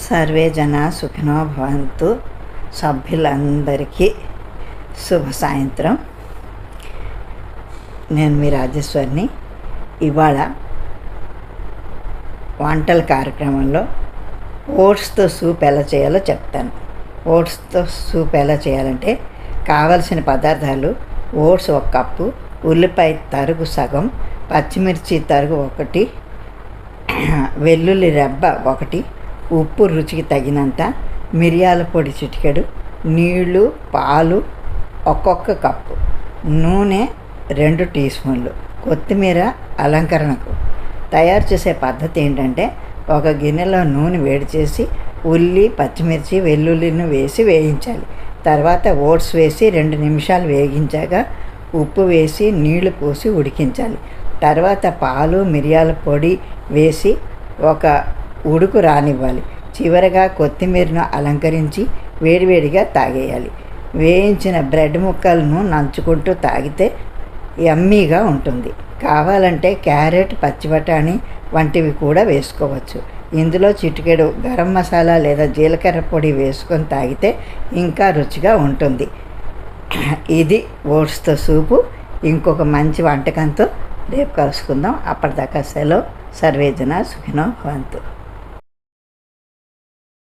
Survey జనా సుఖినో భవంతు. సభ్యులందరికీ శుభ సాయంత్రం. నేను మీ రాజేశ్వరిని. ఇవాళ వంటల కార్యక్రమంలో ఓట్స్తో సూప్ ఎలా చేయాలో చెప్తాను. ఓట్స్తో సూప్ ఎలా చేయాలంటే కావలసిన పదార్థాలు: ఓట్స్ 1 కప్పు, ఉల్లిపాయ తరుగు సగం, పచ్చిమిర్చి తరుగు 1, వెల్లుల్లి రెబ్బ 1, ఉప్పు రుచికి తగినంత, మిరియాల పొడి చిటికెడు, నీళ్ళు, పాలు ఒక్కొక్క కప్పు, నూనె 2 టీ స్పూన్లు, కొత్తిమీర అలంకరణకు. తయారు చేసే పద్ధతి ఏంటంటే, ఒక గిన్నెలో నూనె వేడి చేసి ఉల్లి, పచ్చిమిర్చి, వెల్లుల్లిని వేసి వేయించాలి. తర్వాత ఓట్స్ వేసి 2 నిమిషాలు వేగించాక ఉప్పు వేసి నీళ్లు పోసి ఉడికించాలి. తర్వాత పాలు, మిరియాల పొడి వేసి ఒక ఉడుకు రానివ్వాలి. చివరగా కొత్తిమీరను అలంకరించి వేడివేడిగా తాగేయాలి. వేయించిన బ్రెడ్ ముక్కలను నంచుకుంటూ తాగితే యమ్మీగా ఉంటుంది. కావాలంటే క్యారెట్, పచ్చి బఠాణీ వంటివి కూడా వేసుకోవచ్చు. ఇందులో చిటికెడు గరం మసాలా లేదా జీలకర్ర పొడి వేసుకొని తాగితే ఇంకా రుచిగా ఉంటుంది. ఇది ఓట్స్తో సూపు. ఇంకొక మంచి వంటకంతో రేపు కలుసుకుందాం. అప్పటిదాకా సెలవు. సర్వే జనా సుఖినో భవంతు.